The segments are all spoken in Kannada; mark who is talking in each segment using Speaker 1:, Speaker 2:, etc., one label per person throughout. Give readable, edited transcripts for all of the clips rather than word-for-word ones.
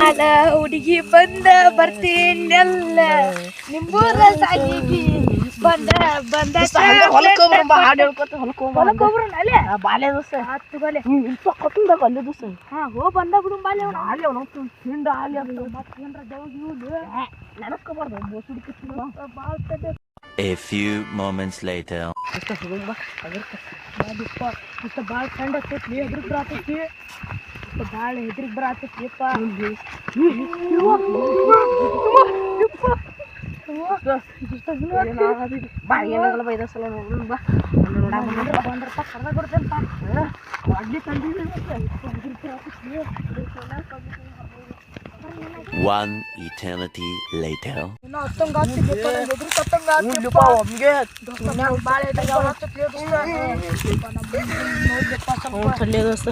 Speaker 1: ನಾನ ಹುಡುಗಿ ಬಂದ ಬರ್ತೀನೆಲ್ಲ ನಿಮ್ಮೂರ ಸಾಲಿಗಿ ಬಂದ ಬಂದ
Speaker 2: ಹಾಡು ಹೇಳ್ಕೊತ
Speaker 1: ಹೊಲಕ್ಕೊಬ್ರು ಅಲ್ಲೇ
Speaker 2: ಬಾಲ್ಯ ದೋಸ್ತ
Speaker 1: ಹತ್ತು ಬಲೆ
Speaker 2: ಕೊಟ್ಟಂದಾಗ ಅಲ್ಲೇ ದೋಸ್ತ
Speaker 1: ಹೋ ಬಂದ ಬಿಡು ಬಾಲೆ ಅವನು
Speaker 2: ಹಾಲಿ ಅವನು ಹಿಂಡ ಹಾಲಿ ಅಂತ
Speaker 1: ಮತ್ತೇನ್ರ ದೌಗಿ
Speaker 2: ನೆನಸ್ಕೋಬಾರ್ದು ಬೋಸುಡಿ
Speaker 1: ಬಾಳ್ತದೆ
Speaker 3: A few moments later.
Speaker 1: ಭಾಳ ಚಂದ ಆಗ್ತೈತಿ ಎದ್ರಿಗೆ ಬರತೈತಿ ಭಾಳ ಎದ್ರಿಗೆ ಬರತೈತಿಪ್ಪ
Speaker 2: ಬಾ ಏನಾಗಲ್ಲ ಬಾ ಇದ ಸಲ ನೋಡೋಣ ಬಾ
Speaker 1: ಬಂದ್ರಪ್ಪ ಕರ್ದ ಬರ್ತೇನಪ್ಪ
Speaker 2: ಅಡ್ಲಿ ತಂದಿದ್ದೀನಿ
Speaker 3: One eternity later.
Speaker 1: ಇನ್ನೂ ಹತ್ತಂಗ ಆಗ್ತಿದ್ಯಪ್ಪ ಎದುರು ಕತ್ತಂಗ ಆಗ್ತಿಪ್ಪ
Speaker 2: ಒಮ್ಗೆ
Speaker 1: ಭಾಳ ಎದ್ರಿಗೆ ನೋಡ್ಲಿಪ್ಪ ಸ್ವಲ್ಪ
Speaker 2: ತಲೆ ದೋಸ್ತ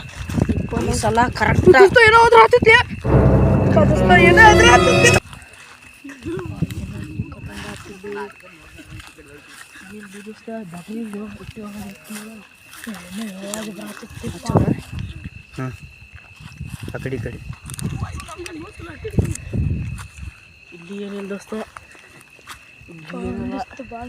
Speaker 2: ಈ ಸಲ ಕರೆಕ್ಟ್
Speaker 1: ಏನೋ ಅದ್ರ ಹತ್ತೈತಿ ಏನೋ ಅದ್ರ ಹತ್ತೈತಿ
Speaker 2: ಆ ಕಡೆ ಕಡೆ ಇಲ್ಲಿ ಏನಿಲ್ಲ ದೋಸ್ತ
Speaker 1: ಭಾಳ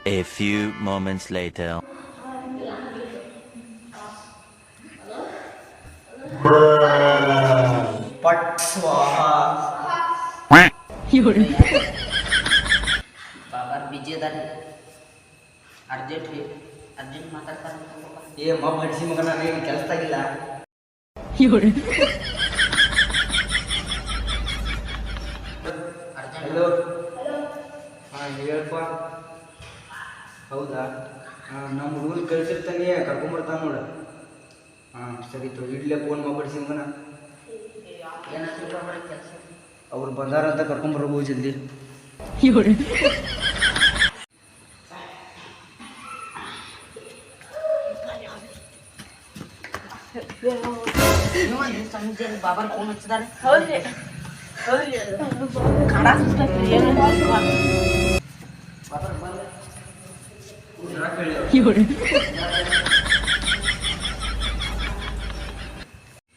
Speaker 3: A few moments later.
Speaker 4: ಪಟ್ ಸ್ವಾಹ
Speaker 5: ಬಾಬಾರ್ ಬಿಜಿ ಅದಾರ ಅರ್ಜೆಂಟ್ ರೀ ಅರ್ಜೆಂಟ್ ಮಾತಾಡ್ತಾರೆ
Speaker 4: ಏ ಮಬ್ಬ ಹಡಿಸಿ ಮಗನ ಏನು ಕೆಲಸದಾಗಿಲ್ಲ ಹಲೋ ಹಾಂ ಹೇಳಪ್ಪ ಹೌದಾ ಹಾಂ ನಮ್ಮ ಹುಡುಗರು ಕಳ್ಸಿರ್ತಾನೆ ಕರ್ಕೊಂಬರ್ತಾನೆ ನೋಡು ಹಾಂ ಸರಿ ತೋ ಇಡ್ಲೇ ಫೋನ್ ಮಾಡ್ಬಿಡ್ಸಿ ಮಗನ
Speaker 5: ಏನಾದ್ರು ಬಾಬಾರ ಕೆಲಸ
Speaker 4: ಅವ್ರು ಬಂದಾರ ಅಂತ ಕರ್ಕೊಂಬರ್ಬೋದು ಜಲ್ದಿ
Speaker 5: ಸಂಜೆ ಬಾಬಾರ್ ಫೋನ್ ಹಚ್ಚಿದಾರೆ ಬಾಬಾರ್ ಬಂದ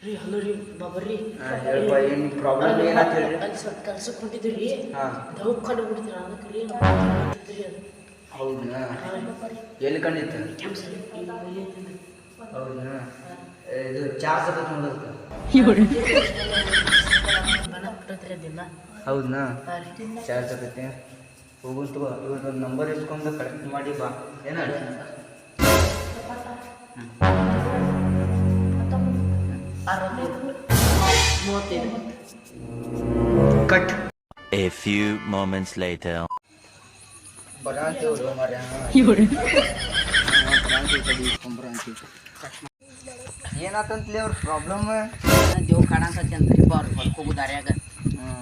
Speaker 5: ರೀ ಹಲೋ ರೀ ಬಾಬರ್ರಿ
Speaker 4: ಹೇಳಪ್ಪ ಏನು ಪ್ರಾಬ್ಲಮ್ ಏನಾಯ್ತು ಹೇಳಿ
Speaker 5: ಅಲ್ಲಿ ಸ್ವಲ್ಪ ಕೆಲ್ಸಕ್ಕೆ ಹೊಂಟಿದ್ರಿ
Speaker 4: ಹಾಂ
Speaker 5: ದೌಡ್ ಕಂಡು ಬಿಡ್ತೀರ ಅದಕ್ಕೆ ರೀ
Speaker 4: ಹೌದಾ ಎಲ್ಲಿ ಕಂಡಿತ್ತು
Speaker 5: ಕ್ಯಾಂಪ್ ಸರಿ
Speaker 4: ಹೌದಾ ಇದು ಚಾರ್ಜ್ ಆಗತ್ತೆ ನೋಡೋದಕ್ಕೆ
Speaker 5: ಬಿಟ್ಟತ್ರಿ ಅದಿಲ್ಲ
Speaker 4: ಹೌದಾ ಚಾರ್ಜ್ ಆಗತ್ತೆ ಹೋಗುನ್ ತಗೋ ಇವತ್ತೊಂದು ನಂಬರ್ ಇಸ್ಕೊಂಡು ಕಲೆಕ್ಟ್ ಮಾಡಿ ಬಾ ಏನ cut
Speaker 3: A few moments later.
Speaker 4: ಬರ ಅಂತೇವ್ರು ಮಾರ್ಯ ಏನಾತಂತಲೇ ಅವ್ರ ಪ್ರಾಬ್ಲಮ್
Speaker 5: ದೇವ್ ಕಾಣಕತ್ತಿ ಅಂತ್ರಿ ಅವ್ರು ಹೊಲ್ಕೋಗು ದಾರ್ಯಾಗ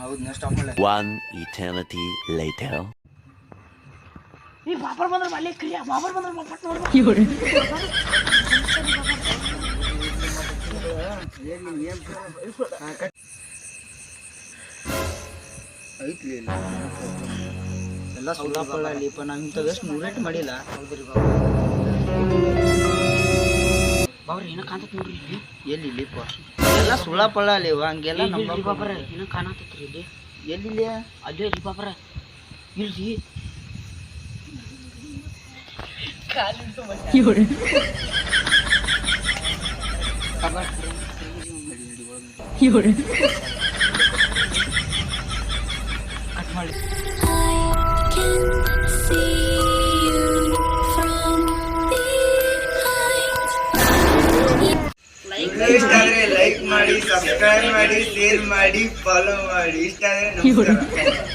Speaker 4: ಹೌದು ನೆಕ್ಸ್ಟ್ ಆಫ್ ಮಾಡಲ್ಲ
Speaker 3: One eternity later.
Speaker 2: ಈ ಬಾಬರ್ ಬಂದ್ರೆ ಮಲ್ಲಿ ಕ್ರಿಯಾ ಬಾಬರ್ ಬಂದ್ರೆ ಪಟ್ ನೋಡ್ಬೇಕು
Speaker 4: ಐತ್ಲಿ ಎಲ್ಲ ಸುಳ್ಳಾಪಳ್ಳ ಲೀಪ ನಾವು ಇಂಥದ್ದು ಎಷ್ಟು ನೂರೇಟ್ ಮಾಡಿಲ್ಲ ಹೌದ್ರಿ
Speaker 5: ಬಾಬ್ರಿ ಏನೋ ಕಾಣ್ತೈತಿ ನೋಡ್ರಿ ಇಲ್ಲಿ
Speaker 4: ಎಲ್ಲಿ ಲೀಪ ಎಲ್ಲ ಸುಳ್ಳಾಪಳ್ಳ ಅಲ್ಲಿವ ಹಂಗೆಲ್ಲ ನಮ್ಮ
Speaker 5: ಬಾಬ್ರ ಏನೋ ಕಾಣತೈತ್ರಿ ಇಲ್ಲಿ
Speaker 4: ಎಲ್ಲಿ
Speaker 5: ಅಲ್ಲೇ ರೀ ಬಾಬ್ರ ಇಲ್ರಿ ಕಟ್ ಮಾಡಿ
Speaker 4: ಇಷ್ಟ ಆದ್ರೆ ಲೈಕ್ ಮಾಡಿ ಸಬ್ಸ್ಕ್ರೈಬ್ ಮಾಡಿ ಶೇರ್ ಮಾಡಿ ಫಾಲೋ ಮಾಡಿ ಇಷ್ಟ ಆದ್ರೆ ನಮಸ್ಕಾರ